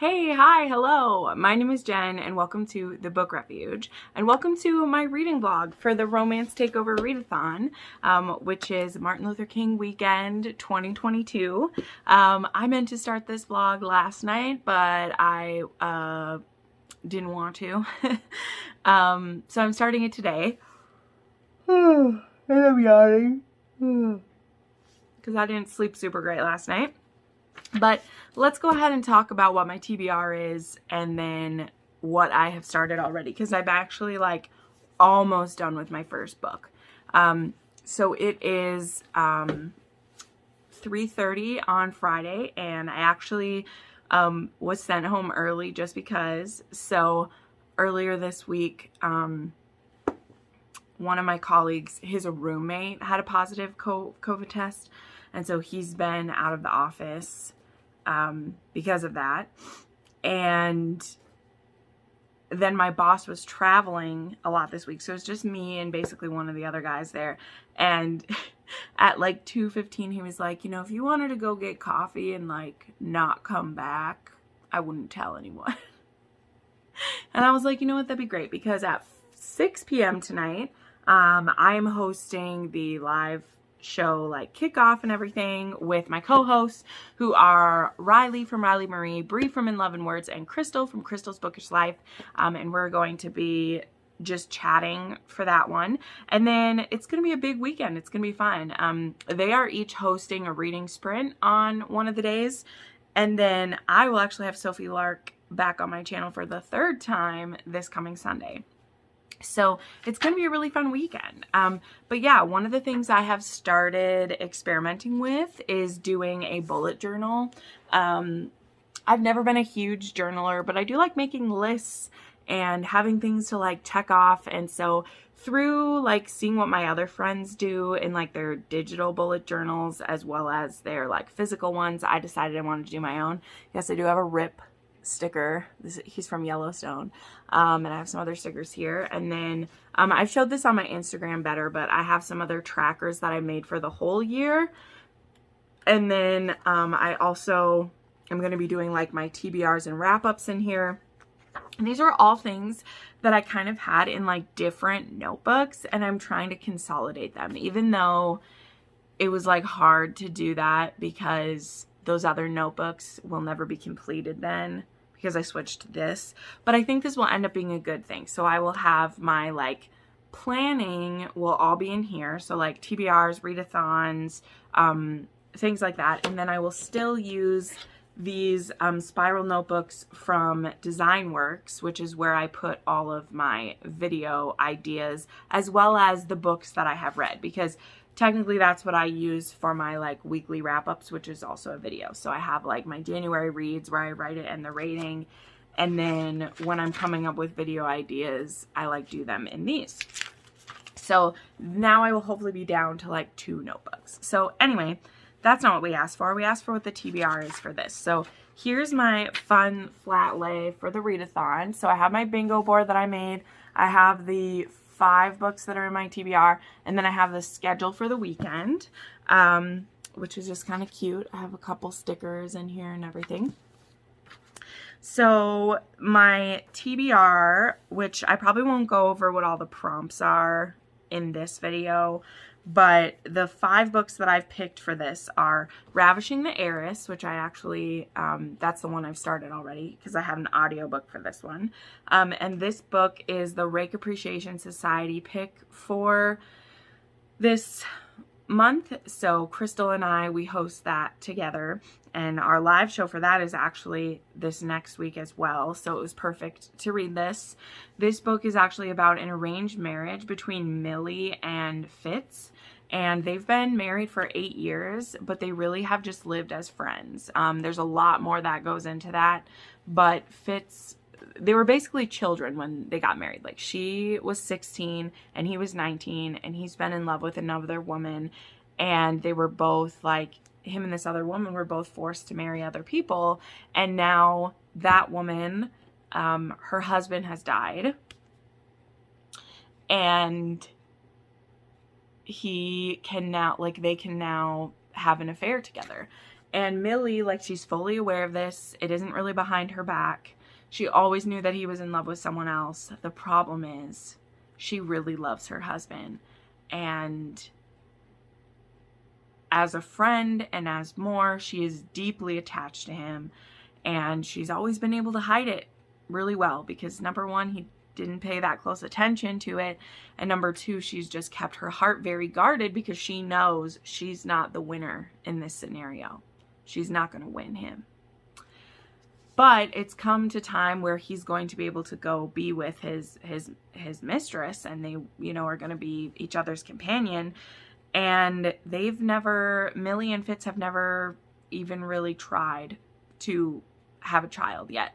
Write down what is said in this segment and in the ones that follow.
Hey, hi, hello. My name is Jen and welcome to the Book Refuge and welcome to my reading vlog for the Romance Takeover Readathon, which is Martin Luther King weekend 2022. I meant to start this vlog last night, but I didn't want to. So I'm starting it today. And I'm yawning because I didn't sleep super great last night. But let's go ahead and talk about what my TBR is and then what I have started already, because I'm actually like almost done with my first book. So it is 3:30 on Friday, and I actually was sent home early just because. So earlier this week, one of my colleagues, his roommate had a positive COVID test, and so he's been out of the office because of that. And then my boss was traveling a lot this week, so it's just me and basically one of the other guys there. And at like 2:15 he was like, you know, if you wanted to go get coffee and like not come back, I wouldn't tell anyone. And I was like, you know what, that'd be great, because at 6 p.m. tonight I'm hosting the live show like kickoff and everything with my co-hosts, who are Riley from Riley Marie, Bree from In Love and Words, and Crystal from Crystal's Bookish Life. And we're going to be just chatting for that one. And then it's going to be a big weekend. It's going to be fun. They are each hosting a reading sprint on one of the days. And then I will actually have Sophie Lark back on my channel for the third time this coming Sunday. So it's going to be a really fun weekend. But yeah, one of the things I have started experimenting with is doing a bullet journal. I've never been a huge journaler, but I do like making lists and having things to like check off. And so through like seeing what my other friends do in like their digital bullet journals as well as their like physical ones, I decided I wanted to do my own. Yes, I do have a Rip sticker. He's from Yellowstone. And I have some other stickers here. And then I've showed this on my Instagram better, but I have some other trackers that I made for the whole year. And then I also am going to be doing like my TBRs and wrap-ups in here. And these are all things that I kind of had in like different notebooks, and I'm trying to consolidate them, even though it was like hard to do that because those other notebooks will never be completed then because I switched to this. But I think this will end up being a good thing. So I will have my like planning will all be in here. So like TBRs, readathons, things like that. And then I will still use these spiral notebooks from DesignWorks, which is where I put all of my video ideas as well as the books that I have read, because technically that's what I use for my like weekly wrap-ups, which is also a video. So I have like my January reads where I write it and the rating, and then when I'm coming up with video ideas, I like do them in these. So now I will hopefully be down to like 2 notebooks. So anyway, that's not what we asked for. We asked for what the TBR is for this. So here's my fun flat lay for the readathon. So I have my bingo board that I made. I have the 5 books that are in my TBR, and then I have the schedule for the weekend, which is just kind of cute. I have a couple stickers in here and everything. So my TBR, which I probably won't go over what all the prompts are in this video, but the 5 books that I've picked for this are Ravishing the Heiress, which I actually, that's the one I've started already because I have an audiobook for this one. And this book is the Rake Appreciation Society pick for this month. So Crystal and I, we host that together, and our live show for that is actually this next week as well. So it was perfect to read this. This book is actually about an arranged marriage between Millie and Fitz, and they've been married for 8 years, but they really have just lived as friends. There's a lot more that goes into that, but Fitz, they were basically children when they got married. Like, she was 16 and he was 19, and he's been in love with another woman, and they were both like, him and this other woman were both forced to marry other people. And now that woman, her husband has died, and he can now, like, they can now have an affair together. And Millie, like, she's fully aware of this. It isn't really behind her back. She always knew that he was in love with someone else. The problem is she really loves her husband. And as a friend and as more, she is deeply attached to him. And she's always been able to hide it really well because, number one, he didn't pay that close attention to it. And number two, she's just kept her heart very guarded because she knows she's not the winner in this scenario. She's not going to win him. But it's come to time where he's going to be able to go be with his mistress, and they, you know, are going to be each other's companion. And Millie and Fitz have never even really tried to have a child yet.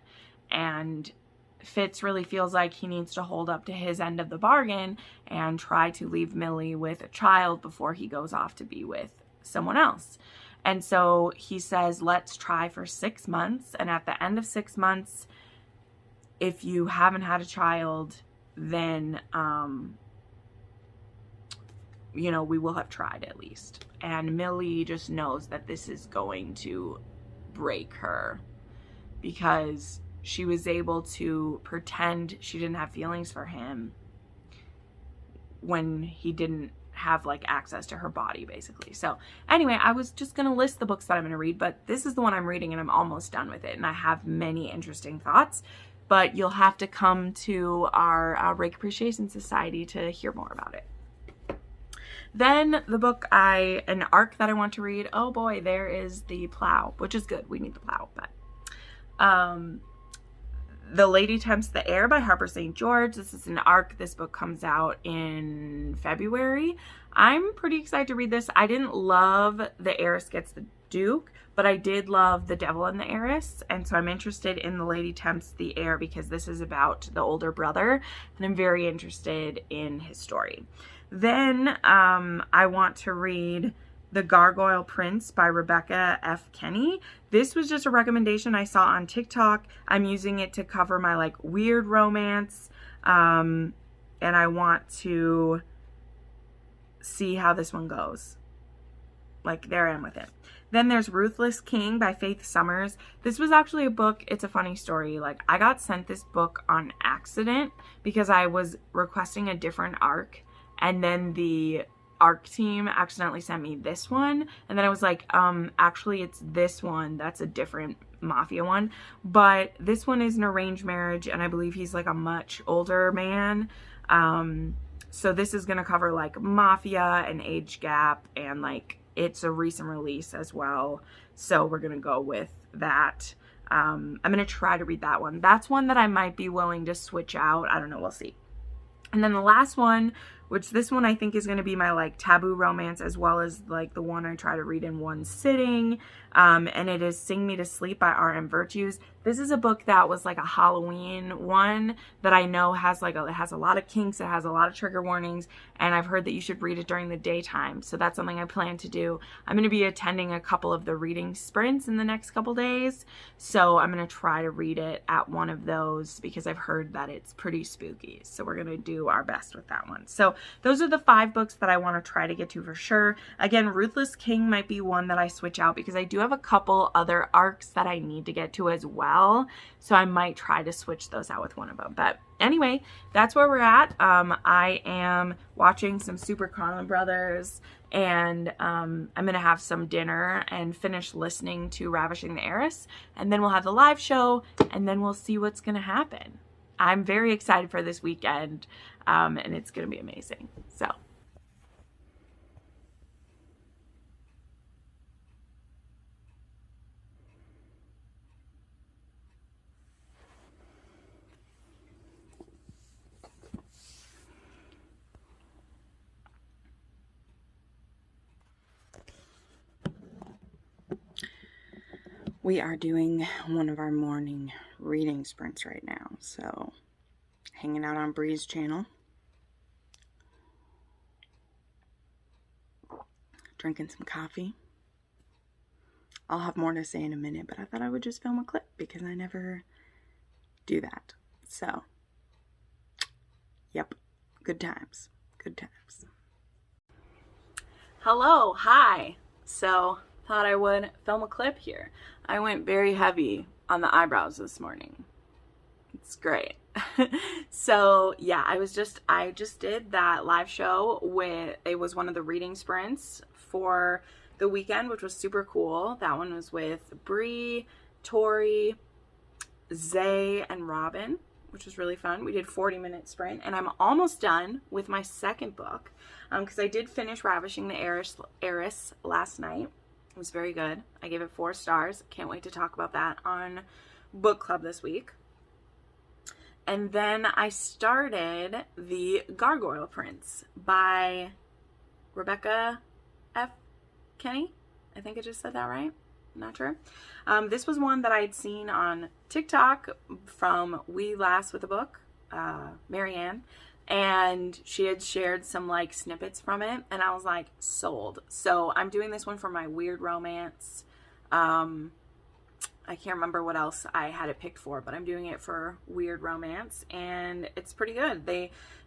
And Fitz really feels like he needs to hold up to his end of the bargain and try to leave Millie with a child before he goes off to be with someone else. And so he says, let's try for 6 months. And at the end of 6 months, if you haven't had a child, then, you know, we will have tried at least. And Millie just knows that this is going to break her because she was able to pretend she didn't have feelings for him when he didn't have like access to her body, basically. So anyway, I was just going to list the books that I'm going to read, but this is the one I'm reading and I'm almost done with it. And I have many interesting thoughts, but you'll have to come to our Rake Appreciation Society to hear more about it. Then the book an arc that I want to read. Oh boy, there is The Plow, which is good. We need the plow, but, The Lady Tempts the Heir by Harper St. George. This is an arc. This book comes out in February. I'm pretty excited to read this. I didn't love The Heiress Gets the Duke, but I did love The Devil and the Heiress. And so I'm interested in The Lady Tempts the Heir because this is about the older brother, and I'm very interested in his story. Then I want to read The Gargoyle Prince by Rebecca F. Kenney. This was just a recommendation I saw on TikTok. I'm using it to cover my like weird romance. And I want to see how this one goes. Like, there I am with it. Then there's Ruthless King by Faith Summers. This was actually a book. It's a funny story. Like, I got sent this book on accident because I was requesting a different arc. And then the ARC team accidentally sent me this one, and then I was like, actually it's this one, that's a different mafia one, but this one is an arranged marriage, and I believe he's like a much older man, so this is gonna cover like mafia and age gap, and like it's a recent release as well, so we're gonna go with that. I'm gonna try to read that one. That's one that I might be willing to switch out. I don't know, we'll see. And then the last one, which this one I think is going to be my like taboo romance, as well as like the one I try to read in one sitting, and it is Sing Me to Sleep by R.M. Virtues. This is a book that was like a Halloween one that I know has like it has a lot of kinks, it has a lot of trigger warnings, and I've heard that you should read it during the daytime, so that's something I plan to do. I'm going to be attending a couple of the reading sprints in the next couple days, so I'm going to try to read it at one of those because I've heard that it's pretty spooky, so we're going to do our best with that one. So those are the 5 books that I want to try to get to for sure. Again, Ruthless King might be one that I switch out because I do have a couple other arcs that I need to get to as well. So I might try to switch those out with one of them. But anyway, that's where we're at. I am watching some Super Carlin Brothers, and I'm going to have some dinner and finish listening to Ravishing the Heiress. And then we'll have the live show, and then we'll see what's going to happen. I'm very excited for this weekend, and it's going to be amazing. So. We are doing one of our morning reading sprints right now, so hanging out on Bree's channel, drinking some coffee. I'll have more to say in a minute, but I thought I would just film a clip because I never do that. So, yep, good times, good times. Hello, hi. So thought I would film a clip here. I went very heavy on the eyebrows this morning. It's great. So yeah, I just did that live show it was one of the reading sprints for the weekend, which was super cool. That one was with Bree, Tori, Zay, and Robin, which was really fun. We did 40-minute sprint, and I'm almost done with my second book because I did finish Ravishing the Heiress last night. It was very good. I gave it 4 stars. Can't wait to talk about that on book club this week. And then I started the Gargoyle Prince by Rebecca F. Kenney. I think I just said that right. I'm not sure. This was one that I'd seen on TikTok from We Last with a Book, Marianne, and she had shared some like snippets from it, and I was like, sold. So I'm doing this one for my weird romance. I can't remember what else I had it picked for, but I'm doing it for weird romance, and it's pretty good.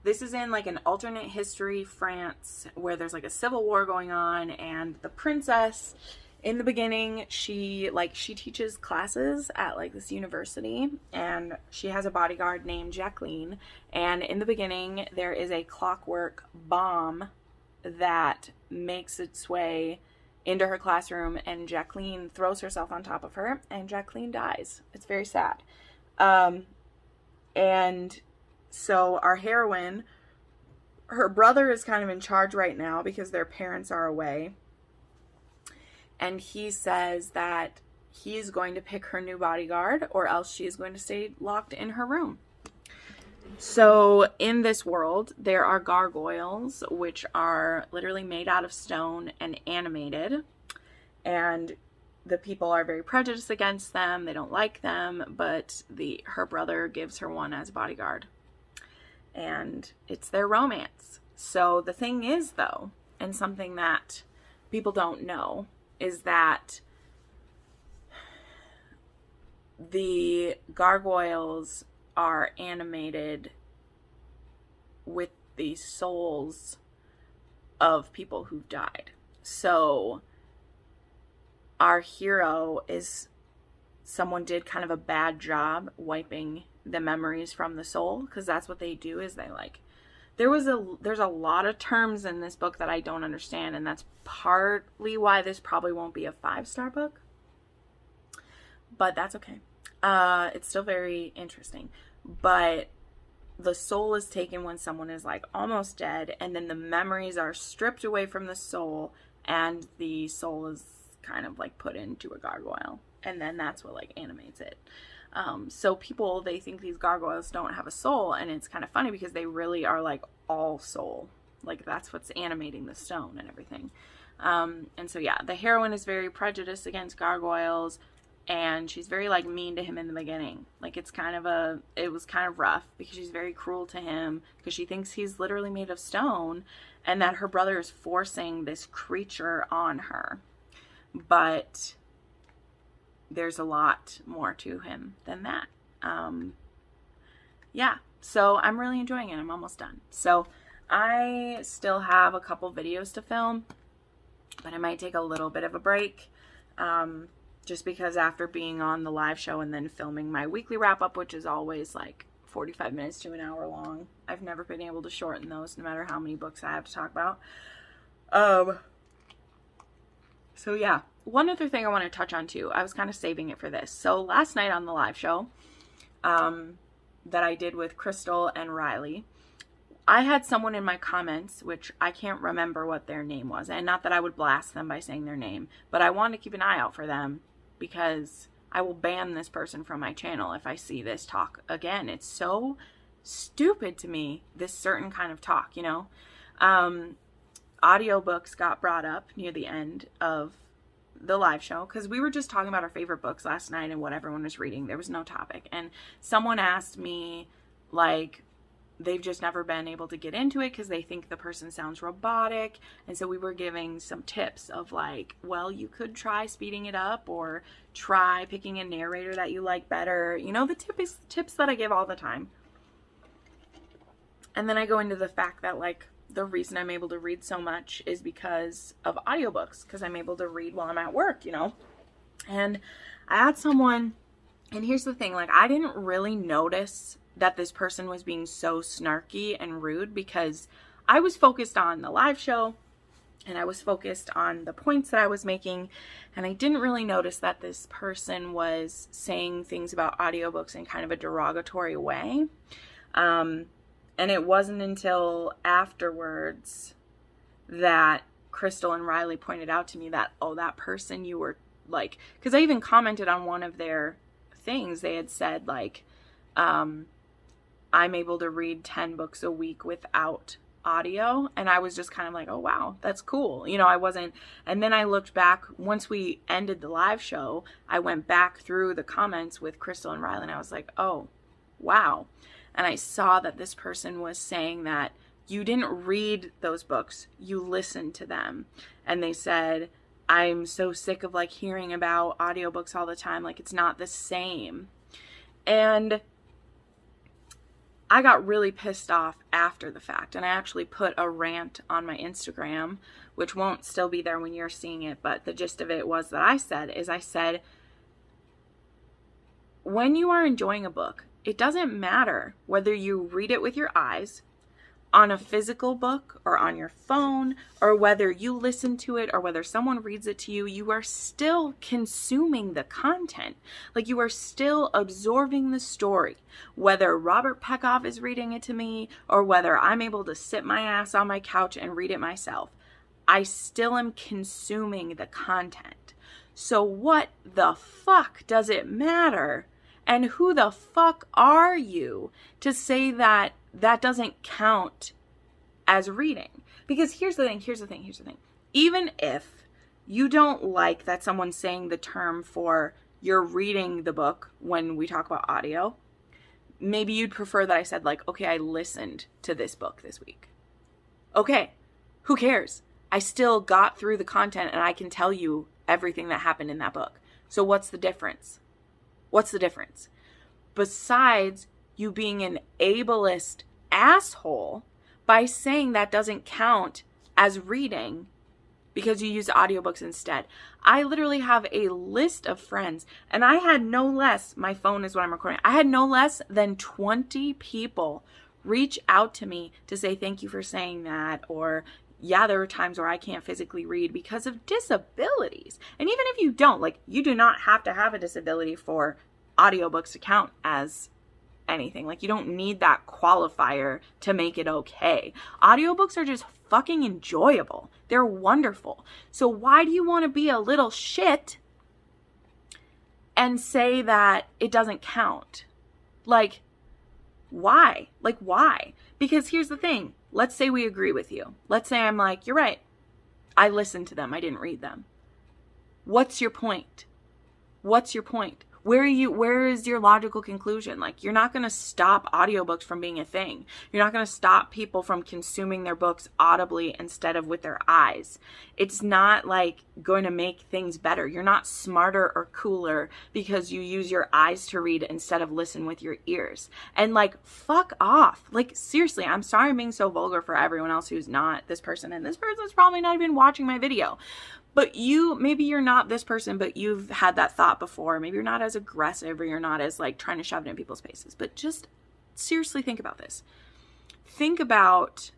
This is in like an alternate history France where there's like a civil war going on, and the princess in the beginning, she teaches classes at like this university, and she has a bodyguard named Jacqueline, and in the beginning there is a clockwork bomb that makes its way into her classroom, and Jacqueline throws herself on top of her, and Jacqueline dies. It's very sad. And so our heroine, her brother is kind of in charge right now because their parents are away, and he says that he's going to pick her new bodyguard, or else she is going to stay locked in her room. So in this world, there are gargoyles, which are literally made out of stone and animated. And the people are very prejudiced against them. They don't like them, but her brother gives her one as a bodyguard. And it's their romance. So the thing is, though, and something that people don't know, is that the gargoyles are animated with the souls of people who've died. So our hero someone did kind of a bad job wiping the memories from the soul, because that's what they do, is they like, there's a lot of terms in this book that I don't understand, and that's partly why this probably won't be a 5-star book, but that's okay. It's still very interesting. But the soul is taken when someone is like almost dead, and then the memories are stripped away from the soul, and the soul is kind of like put into a gargoyle, and then that's what like animates it. So people, they think these gargoyles don't have a soul, and it's kind of funny because they really are like all soul. Like that's what's animating the stone and everything. And so yeah, the heroine is very prejudiced against gargoyles, and she's very like mean to him in the beginning. Like it was kind of rough because she's very cruel to him because she thinks he's literally made of stone, and that her brother is forcing this creature on her. But there's a lot more to him than that. Yeah, so I'm really enjoying it. I'm almost done. So I still have a couple videos to film, but I might take a little bit of a break. Just because after being on the live show and then filming my weekly wrap up, which is always like 45 minutes to an hour long, I've never been able to shorten those no matter how many books I have to talk about. So yeah, one other thing I want to touch on too, I was kind of saving it for this. So last night on the live show that I did with Crystal and Riley, I had someone in my comments, which I can't remember what their name was, and not that I would blast them by saying their name, but I wanted to keep an eye out for them because I will ban this person from my channel if I see this talk again. It's so stupid to me, this certain kind of talk, you know? Audiobooks got brought up near the end of the live show because we were just talking about our favorite books last night and what everyone was reading. There was no topic, and someone asked me like they've just never been able to get into it because they think the person sounds robotic, and so we were giving some tips of like, well, you could try speeding it up or try picking a narrator that you like better, you know, the tips that I give all the time. And then I go into the fact that like the reason I'm able to read so much is because of audiobooks, because I'm able to read while I'm at work, you know. And I had someone, and here's the thing, like, I didn't really notice that this person was being so snarky and rude because I was focused on the live show and I was focused on the points that I was making, and I didn't really notice that this person was saying things about audiobooks in kind of a derogatory way. And it wasn't until afterwards that Crystal and Riley pointed out to me that, oh, that person you were like, because I even commented on one of their things. They had said, like, I'm able to read 10 books a week without audio. And I was just kind of like, oh, wow, that's cool. You know, I wasn't. And then I looked back once we ended the live show. I went back through the comments with Crystal and Riley, and I was like, oh, wow. And I saw that this person was saying that you didn't read those books, you listened to them. And they said, I'm so sick of like hearing about audiobooks all the time. Like, it's not the same. And I got really pissed off after the fact. And I actually put a rant on my Instagram, which won't still be there when you're seeing it. But the gist of it was that I said, when you are enjoying a book, it doesn't matter whether you read it with your eyes, on a physical book, or on your phone, or whether you listen to it, or whether someone reads it to you, you are still consuming the content. Like, you are still absorbing the story. Whether Robert Peckoff is reading it to me, or whether I'm able to sit my ass on my couch and read it myself, I still am consuming the content. So what the fuck does it matter? And who the fuck are you to say that that doesn't count as reading? Because here's the thing. Even if you don't like that someone's saying the term for you're reading the book when we talk about audio, maybe you'd prefer that I said, like, okay, I listened to this book this week. Okay, who cares? I still got through the content and I can tell you everything that happened in that book. So what's the difference? What's the difference? Besides you being an ableist asshole by saying that doesn't count as reading because you use audiobooks instead. I literally have a list of friends, and I had no less, my phone is what I'm recording, I had no less than 20 people reach out to me to say thank you for saying that, or yeah, there are times where I can't physically read because of disabilities. And even if you don't, like, you do not have to have a disability for audiobooks to count as anything. Like, you don't need that qualifier to make it okay. Audiobooks are just fucking enjoyable. They're wonderful. So why do you want to be a little shit and say that it doesn't count? Like, why? Like, why? Because here's the thing. Let's say we agree with you. Let's say I'm like, you're right. I listened to them. I didn't read them. What's your point? What's your point? Where is your logical conclusion? Like, you're not going to stop audiobooks from being a thing. You're not going to stop people from consuming their books audibly instead of with their eyes. It's not like going to make things better. You're not smarter or cooler because you use your eyes to read instead of listen with your ears. And like, fuck off. Like, seriously, I'm sorry I'm being so vulgar for everyone else who's not this person. And this person's probably not even watching my video. But maybe you're not this person, but you've had that thought before. Maybe you're not as aggressive, or you're not as like trying to shove it in people's faces. But just seriously think about this. Think about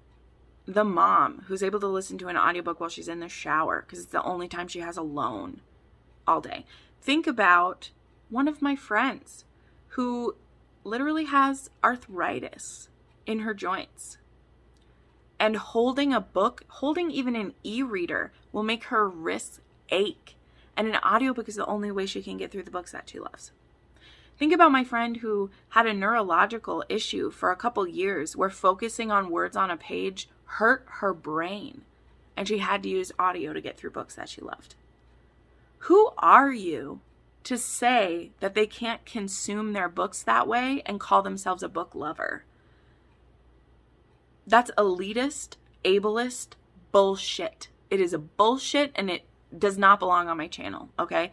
the mom who's able to listen to an audiobook while she's in the shower because it's the only time she has alone all day. Think about one of my friends who literally has arthritis in her joints. And holding a book, holding even an e-reader will make her wrists ache. And an audiobook is the only way she can get through the books that she loves. Think about my friend who had a neurological issue for a couple years where focusing on words on a page hurt her brain. And she had to use audio to get through books that she loved. Who are you to say that they can't consume their books that way and call themselves a book lover? That's elitist, ableist bullshit. It is a bullshit, and it does not belong on my channel, okay?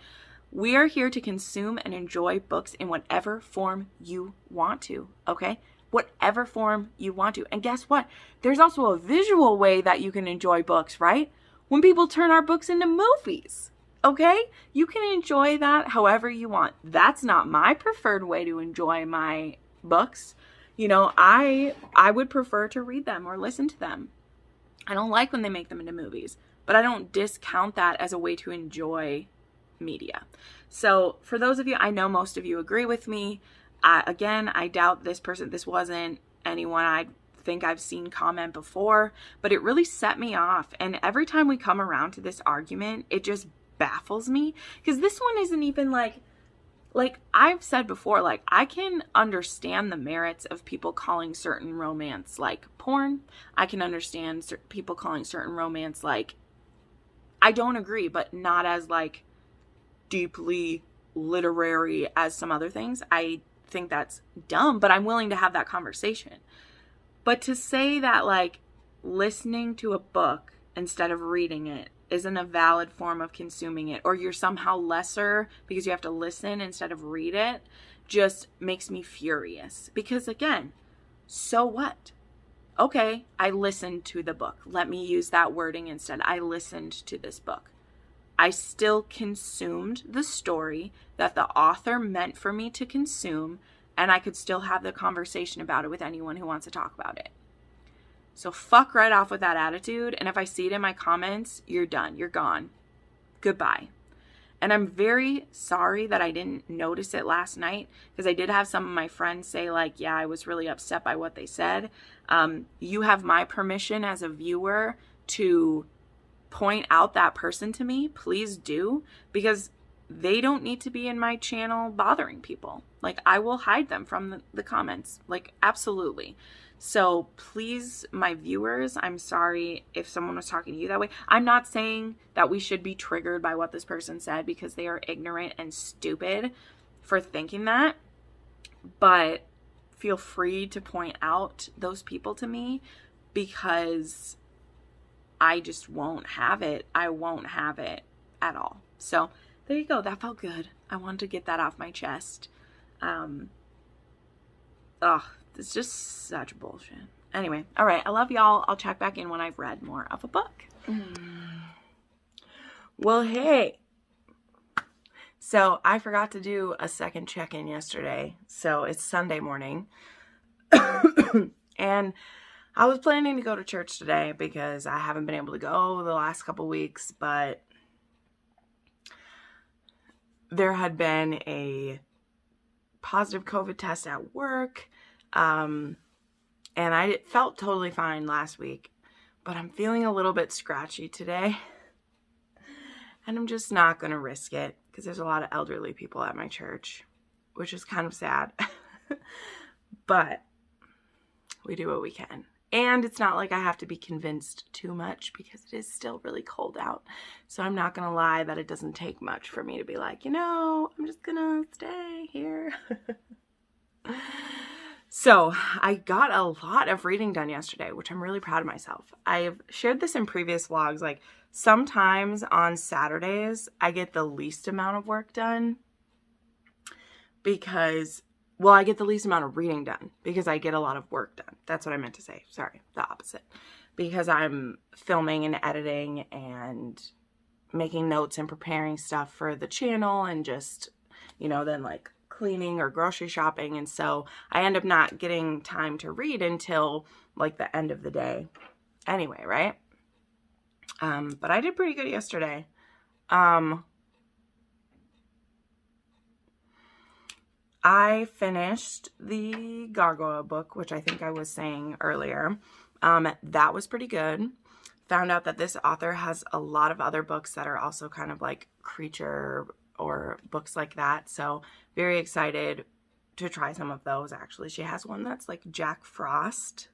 We are here to consume and enjoy books in whatever form you want to, okay? whatever form you want to. And guess what? There's also a visual way that you can enjoy books, right? When people turn our books into movies, okay? You can enjoy that however you want. That's not my preferred way to enjoy my books. You know, I would prefer to read them or listen to them. I don't like when they make them into movies, but I don't discount that as a way to enjoy media. So for those of you, I know most of you agree with me. Again, I doubt this wasn't anyone I think I've seen comment before, but it really set me off. And every time we come around to this argument, it just baffles me, because this one isn't even like I've said before, like, I can understand the merits of people calling certain romance like porn. I can understand people calling certain romance like, I don't agree, but not as like deeply literary as some other things. I think that's dumb, but I'm willing to have that conversation. But to say that like listening to a book instead of reading it isn't a valid form of consuming it, or you're somehow lesser because you have to listen instead of read it, just makes me furious. Because again, so what? Okay, I listened to the book. Let me use that wording instead. I listened to this book. I still consumed the story that the author meant for me to consume, and I could still have the conversation about it with anyone who wants to talk about it. So fuck right off with that attitude. And if I see it in my comments, you're done. You're gone. Goodbye. And I'm very sorry that I didn't notice it last night, because I did have some of my friends say like, yeah, I was really upset by what they said. You have my permission as a viewer to point out that person to me. Please do, because they don't need to be in my channel bothering people. Like, I will hide them from the comments. Like, absolutely. So please, my viewers, I'm sorry if someone was talking to you that way. I'm not saying that we should be triggered by what this person said because they are ignorant and stupid for thinking that. But feel free to point out those people to me, because I just won't have it. I won't have it at all. So there you go. That felt good. I wanted to get that off my chest. It's just such bullshit. Anyway, all right. I love y'all. I'll check back in when I've read more of a book. Well, hey. So I forgot to do a second check-in yesterday. So it's Sunday morning. And I was planning to go to church today because I haven't been able to go the last couple weeks, but there had been a positive COVID test at work. And I felt totally fine last week, but I'm feeling a little bit scratchy today, and I'm just not going to risk it because there's a lot of elderly people at my church, which is kind of sad, but we do what we can. And it's not like I have to be convinced too much because it is still really cold out. So I'm not going to lie that it doesn't take much for me to be like, you know, I'm just going to stay here. So I got a lot of reading done yesterday, which I'm really proud of myself. I've shared this in previous vlogs. Like, sometimes on Saturdays, I get the least amount of work done because, well, I get the least amount of reading done because I get a lot of work done. That's what I meant to say. Sorry, the opposite. Because I'm filming and editing and making notes and preparing stuff for the channel and just, you know, then like cleaning or grocery shopping, and so I end up not getting time to read until like the end of the day anyway, right? But I did pretty good yesterday. I finished the Gargoyle book, which I think I was saying earlier. That was pretty good. Found out that this author has a lot of other books that are also kind of like creature or books like that. So very excited to try some of those. Actually, she has one that's like Jack Frost,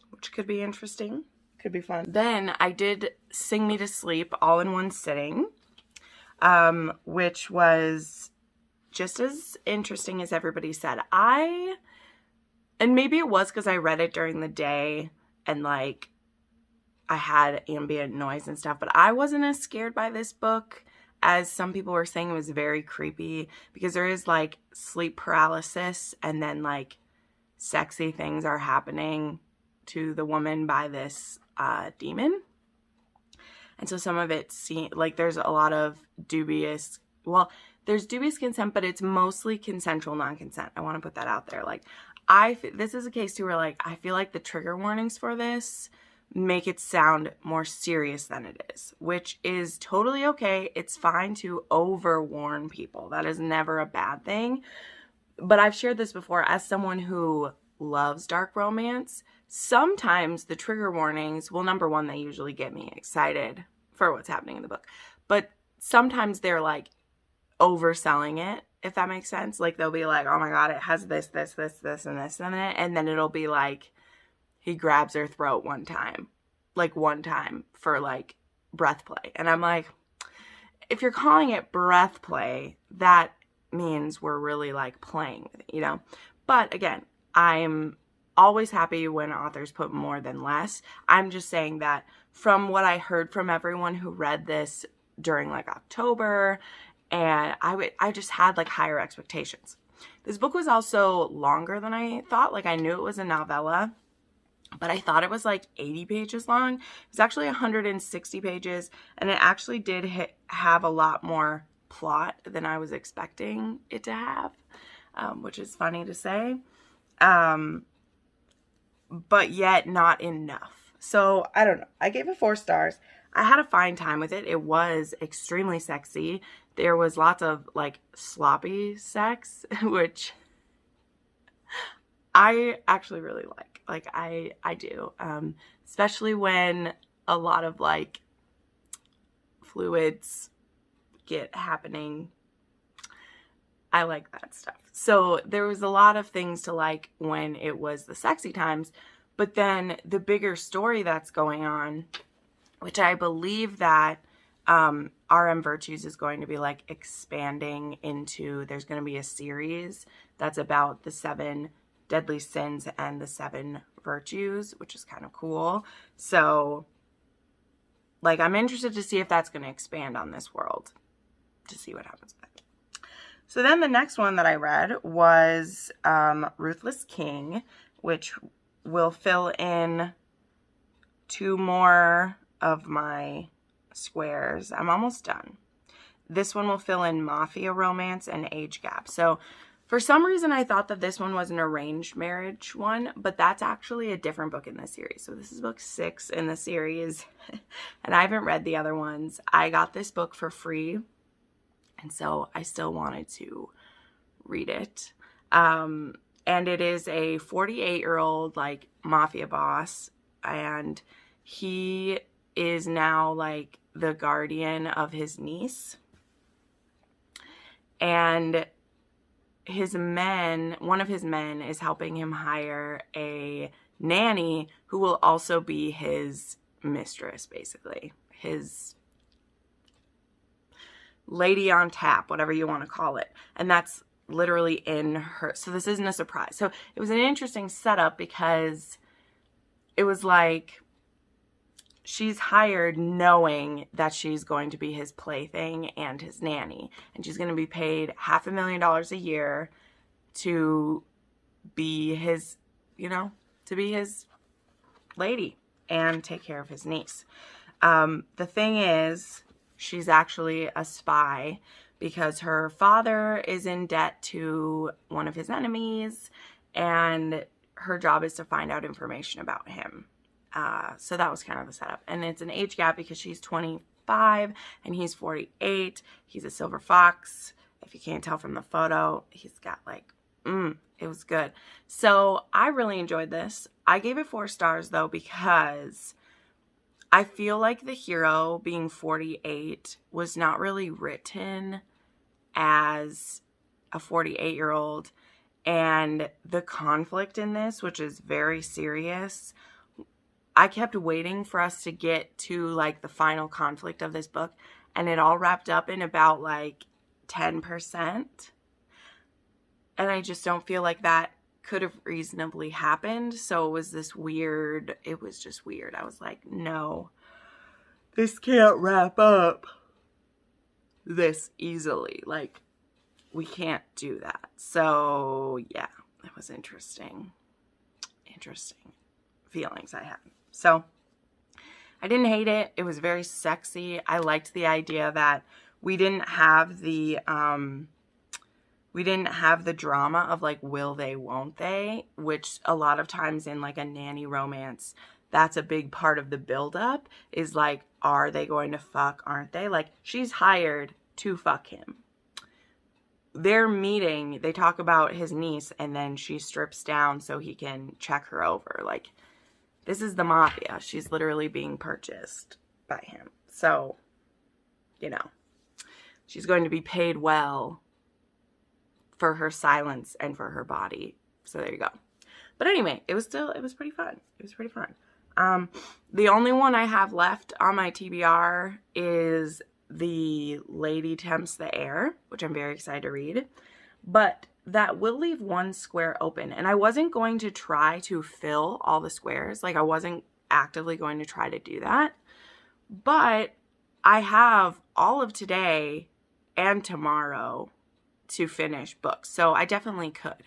which could be interesting. Could be fun. Then I did Sing Me to Sleep all in one sitting, which was just as interesting as everybody said. And maybe it was because I read it during the day and like I had ambient noise and stuff, but I wasn't as scared by this book as some people were saying. It was very creepy because there is like sleep paralysis and then like sexy things are happening to the woman by this demon. And so some of it like there's a lot of dubious, well, there's dubious consent, but it's mostly consensual non-consent. I want to put that out there. Like, this is a case too where, like, I feel like the trigger warnings for this make it sound more serious than it is, which is totally okay. It's fine to overwarn people. That is never a bad thing. But I've shared this before, as someone who loves dark romance, sometimes the trigger warnings, well, number one, they usually get me excited for what's happening in the book. But sometimes they're like overselling it, if that makes sense. Like, they'll be like, oh my God, it has this, this, this, this, and this in it. And then it'll be like, he grabs her throat one time for like breath play. And I'm like, if you're calling it breath play, that means we're really like playing with it, you know? But again, I'm always happy when authors put more than less. I'm just saying that from what I heard from everyone who read this during like October, and I just had like higher expectations. This book was also longer than I thought. Like, I knew it was a novella, but I thought it was like 80 pages long. It was actually 160 pages, and it actually did have a lot more plot than I was expecting it to have, which is funny to say, but yet not enough. So I don't know. I gave it 4 stars. I had a fine time with it. It was extremely sexy. There was lots of like sloppy sex, which I actually really like. Like, I do, especially when a lot of like fluids get happening. I like that stuff. So there was a lot of things to like when it was the sexy times, but then the bigger story that's going on, which I believe that RM Virtues is going to be like expanding into, there's going to be a series that's about the 7 deadly sins and the 7 virtues, which is kind of cool. So like, I'm interested to see if that's going to expand on this world, to see what happens with it. So then the next one that I read was Ruthless King, which will fill in 2 more of my squares. I'm almost done. This one will fill in mafia romance and age gap. So for some reason, I thought that this one was an arranged marriage one, but that's actually a different book in the series. So this is book 6 in the series, and I haven't read the other ones. I got this book for free, and so I still wanted to read it. And it is a 48-year-old, like, mafia boss, and he is now, like, the guardian of his niece. And one of his men is helping him hire a nanny who will also be his mistress, basically. His lady on tap, whatever you want to call it. And that's literally in her. So this isn't a surprise. So it was an interesting setup because it was like she's hired knowing that she's going to be his plaything and his nanny. And she's going to be paid $500,000 a year to be his, to be his lady and take care of his niece. The thing is, she's actually a spy because her father is in debt to one of his enemies, and her job is to find out information about him. So that was kind of the setup. And it's an age gap because she's 25 and he's 48. He's a silver fox. If you can't tell from the photo, he's got like, it was good. So I really enjoyed this. I gave it 4 stars though, because I feel like the hero being 48 was not really written as a 48-year-old. And the conflict in this, which is very serious, I kept waiting for us to get to like the final conflict of this book, and it all wrapped up in about like 10%. And I just don't feel like that could have reasonably happened. So it was just weird. I was like, no, this can't wrap up this easily. Like, we can't do that. So yeah, it was interesting. interesting feelings I had. So I didn't hate it. It was very sexy. I liked the idea that we didn't have the drama of like, will they, won't they, which a lot of times in like a nanny romance, that's a big part of the buildup, is like, are they going to fuck, aren't they? Like, she's hired to fuck him. They're meeting, they talk about his niece, and then she strips down so he can check her over. Like, this is the mafia. She's literally being purchased by him. So, you know, she's going to be paid well for her silence and for her body. So there you go. But anyway, it was pretty fun. It was pretty fun. The only one I have left on my TBR is the Lady Tempts the Heir, which I'm very excited to read. But that will leave one square open. And I wasn't going to try to fill all the squares. Like, I wasn't actively going to try to do that. But I have all of today and tomorrow to finish books. So I definitely could.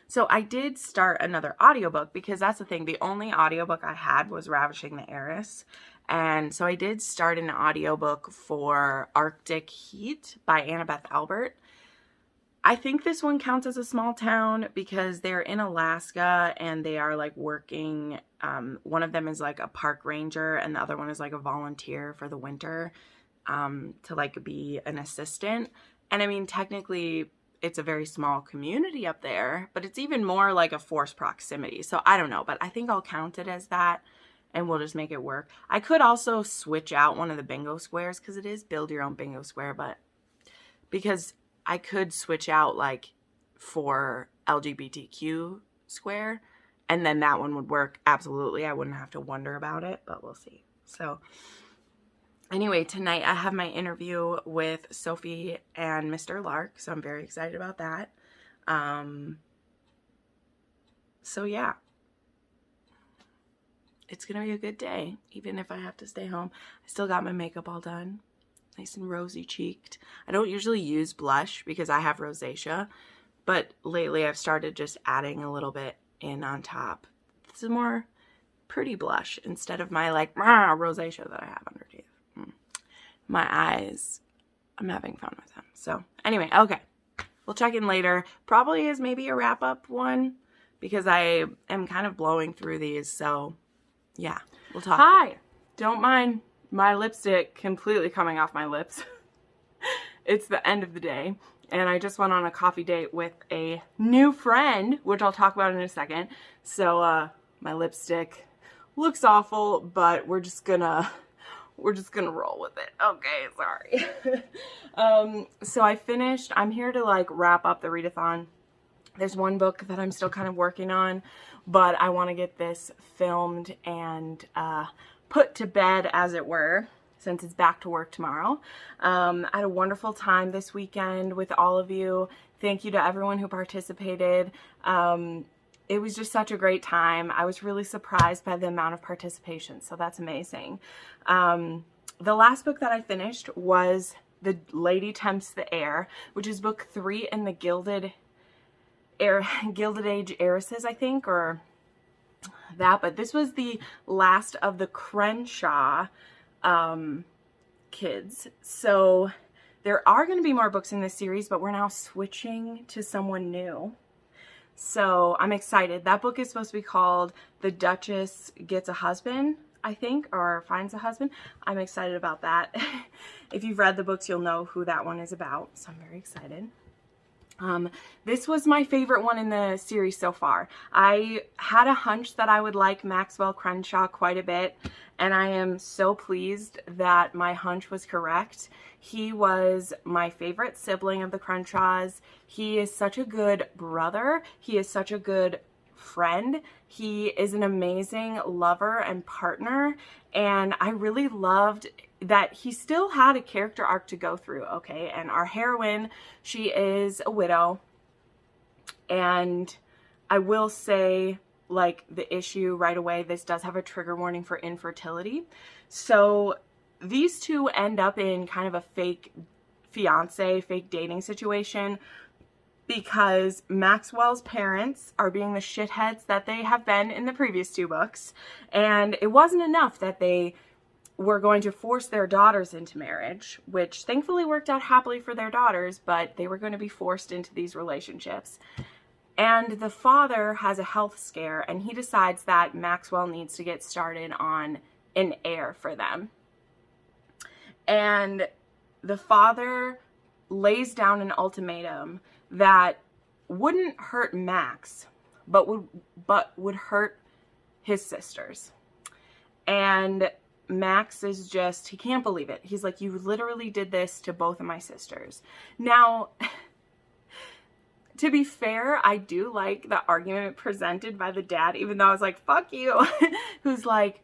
So I did start another audiobook, because that's the thing. The only audiobook I had was Ravishing the Heiress. And so I did start an audiobook for Arctic Heat by Annabeth Albert. I think this one counts as a small town because they're in Alaska and they are like working. One of them is like a park ranger and the other one is like a volunteer for the winter to like be an assistant. And I mean, technically it's a very small community up there, but it's even more like a forced proximity. So I don't know, but I think I'll count it as that and we'll just make it work. I could also switch out one of the bingo squares because it is build your own bingo square, but because I could switch out like for LGBTQ square and then that one would work. Absolutely. I wouldn't have to wonder about it, but we'll see. So anyway, tonight I have my interview with Sophie and Mr. Lark, so I'm very excited about that. So yeah, it's going to be a good day, even if I have to stay home. I still got my makeup all done, nice and rosy cheeked. I don't usually use blush because I have rosacea, but lately I've started just adding a little bit in on top. It's a more pretty blush instead of my like rosacea that I have underneath. My eyes, I'm having fun with them. So anyway, okay, we'll check in later. Probably is maybe a wrap up one because I am kind of blowing through these. So yeah, we'll talk. Hi, don't mind my lipstick completely coming off my lips. It's the end of the day and I just went on a coffee date with a new friend, which I'll talk about in a second. So my lipstick looks awful, but we're just gonna roll with it. Okay, sorry. So I finished, I'm here to like wrap up the readathon. There's one book that I'm still kind of working on, but I want to get this filmed and put to bed, as it were, since it's back to work tomorrow. I had a wonderful time this weekend with all of you. Thank you to everyone who participated. It was just such a great time. I was really surprised by the amount of participation, so that's amazing. The last book that I finished was The Lady Tempts the Heir, which is book 3 in the Gilded Age Heiresses, I think, or that. But this was the last of the Crenshaw kids. So there are going to be more books in this series, but we're now switching to someone new. So I'm excited. That book is supposed to be called The Duchess Gets a Husband, I think, or Finds a Husband. I'm excited about that. If you've read the books, you'll know who that one is about. So I'm very excited. This was my favorite one in the series so far. I had a hunch that I would like Maxwell Crenshaw quite a bit, and I am so pleased that my hunch was correct. He was my favorite sibling of the Crenshaws. He is such a good brother. He is such a good friend. He is an amazing lover and partner, and I really loved that he still had a character arc to go through, okay? And our heroine, she is a widow, and I will say, like, the issue right away, this does have a trigger warning for infertility. So these two end up in kind of a fake fiance, fake dating situation because Maxwell's parents are being the shitheads that they have been in the previous 2 books, and it wasn't enough that they were going to force their daughters into marriage, which thankfully worked out happily for their daughters, but they were going to be forced into these relationships. And the father has a health scare, and he decides that Maxwell needs to get started on an heir for them. And the father lays down an ultimatum that wouldn't hurt Max, but would hurt his sisters. And Max is just, he can't believe it. He's like, you literally did this to both of my sisters. Now, to be fair, I do like the argument presented by the dad, even though I was like, fuck you. Who's like,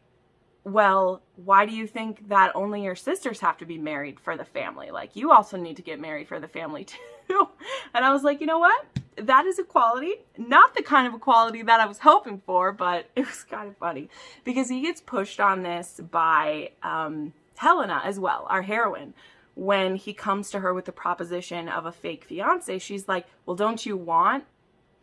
well, why do you think that only your sisters have to be married for the family? Like, you also need to get married for the family too. And I was like, you know what? That is equality. Not the kind of equality that I was hoping for, but it was kind of funny. Because he gets pushed on this by Helena as well, our heroine. When he comes to her with the proposition of a fake fiance, she's like, well, don't you want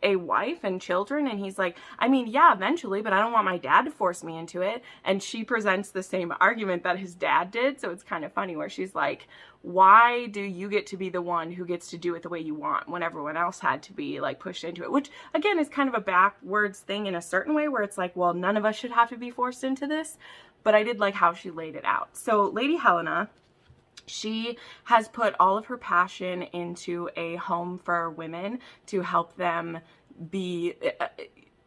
a wife and children? And he's like, I mean, yeah, eventually, but I don't want my dad to force me into it. And she presents the same argument that his dad did. So it's kind of funny where she's like, why do you get to be the one who gets to do it the way you want when everyone else had to be like pushed into it? Which again is kind of a backwards thing in a certain way where it's like, well, none of us should have to be forced into this. But I did like how she laid it out. So Lady Helena, she has put all of her passion into a home for women to help them be,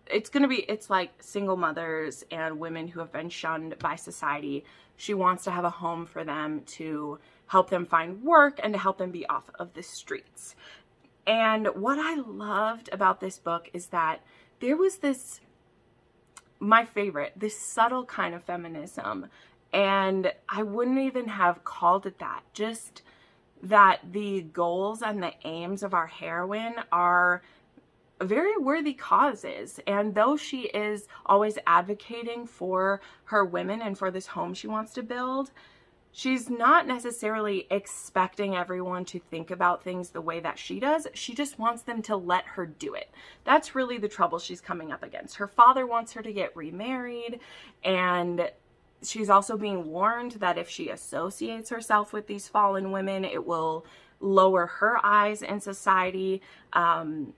it's like single mothers and women who have been shunned by society. She wants to have a home for them to help them find work and to help them be off of the streets. And what I loved about this book is that there was this, my favorite, this subtle kind of feminism. And I wouldn't even have called it that. Just that the goals and the aims of our heroine are very worthy causes. And though she is always advocating for her women and for this home she wants to build, she's not necessarily expecting everyone to think about things the way that she does. She just wants them to let her do it. That's really the trouble she's coming up against. Her father wants her to get remarried, and she's also being warned that if she associates herself with these fallen women, it will lower her eyes in society. And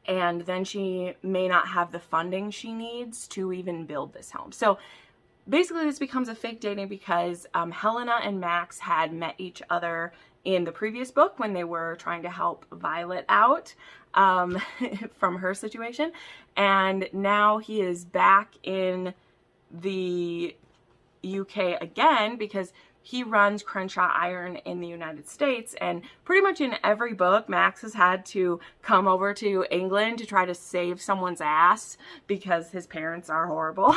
then she may not have the funding she needs to even build this home. So basically this becomes a fake dating because Helena and Max had met each other in the previous book when they were trying to help Violet out from her situation. And now he is back in the UK again because he runs Crenshaw Iron in the United States, and pretty much in every book Max has had to come over to England to try to save someone's ass because his parents are horrible.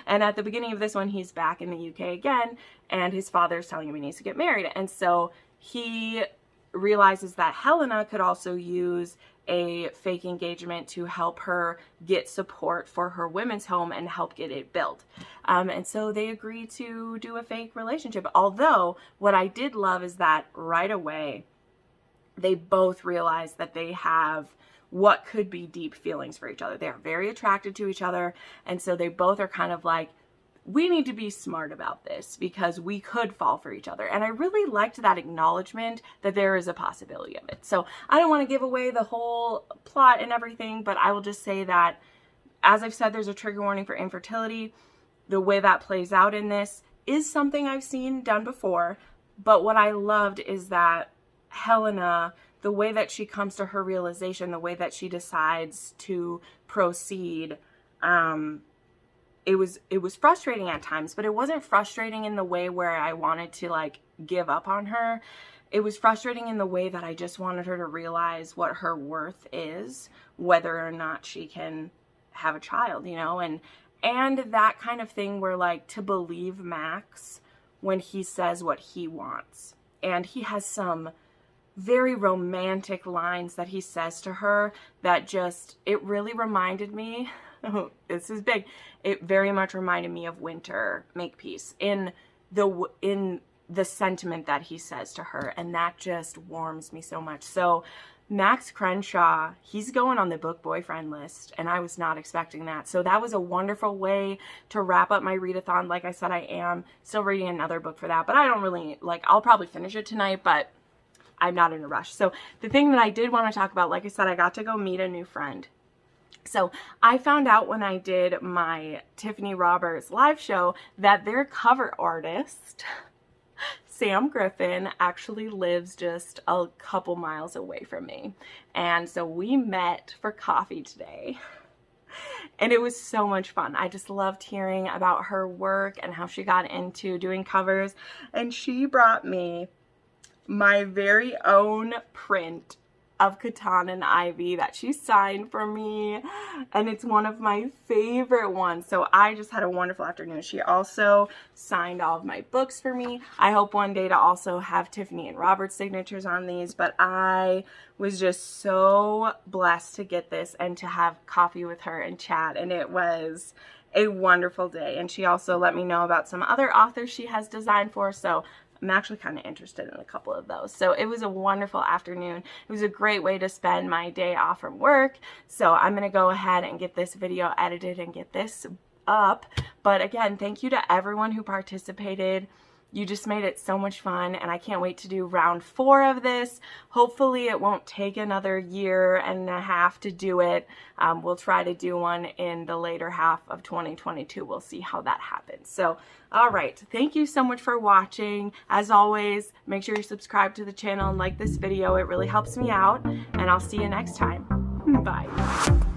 And at the beginning of this one he's back in the UK again, and his father's telling him he needs to get married, and so he realizes that Helena could also use a fake engagement to help her get support for her women's home and help get it built. And so they agree to do a fake relationship. Although what I did love is that right away they both realize that they have what could be deep feelings for each other. They are very attracted to each other. And so they both are kind of like, we need to be smart about this because we could fall for each other. And I really liked that acknowledgement that there is a possibility of it. So I don't want to give away the whole plot and everything, but I will just say that, as I've said, there's a trigger warning for infertility. The way that plays out in this is something I've seen done before. But what I loved is that Helena, the way that she comes to her realization, the way that she decides to proceed, it was frustrating at times, but it wasn't frustrating in the way where I wanted to like give up on her. It was frustrating in the way that I just wanted her to realize what her worth is, whether or not she can have a child, you know, and that kind of thing where like to believe Max when he says what he wants. And he has some very romantic lines that he says to her that just, it really reminded me, oh, this is big, it very much reminded me of Winter Makepeace in the sentiment that he says to her, and that just warms me so much. So Max Crenshaw, he's going on the book boyfriend list, and I was not expecting that. So that was a wonderful way to wrap up my readathon. Like I said, I am still reading another book for that, but I don't really, like, I'll probably finish it tonight, but I'm not in a rush. So the thing that I did want to talk about, like I said, I got to go meet a new friend. So I found out when I did my Tiffany Roberts live show that their cover artist, Sam Griffin, actually lives just a couple miles away from me. And so we met for coffee today. And it was so much fun. I just loved hearing about her work and how she got into doing covers. And she brought me my very own print of Catan and Ivy that she signed for me, and it's one of my favorite ones. So I just had a wonderful afternoon. She also signed all of my books for me. I hope one day to also have Tiffany and Robert's signatures on these, but I was just so blessed to get this and to have coffee with her and chat, and it was a wonderful day. And she also let me know about some other authors she has designed for, so I'm actually kind of interested in a couple of those. So it was a wonderful afternoon. It was a great way to spend my day off from work. So I'm going to go ahead and get this video edited and get this up. But again, thank you to everyone who participated. You just made it so much fun, and I can't wait to do round 4 of this. Hopefully it won't take another year and a half to do it. We'll try to do one in the later half of 2022. We'll see how that happens. So, all right. Thank you so much for watching. As always, make sure you subscribe to the channel and like this video. It really helps me out, and I'll see you next time. Bye.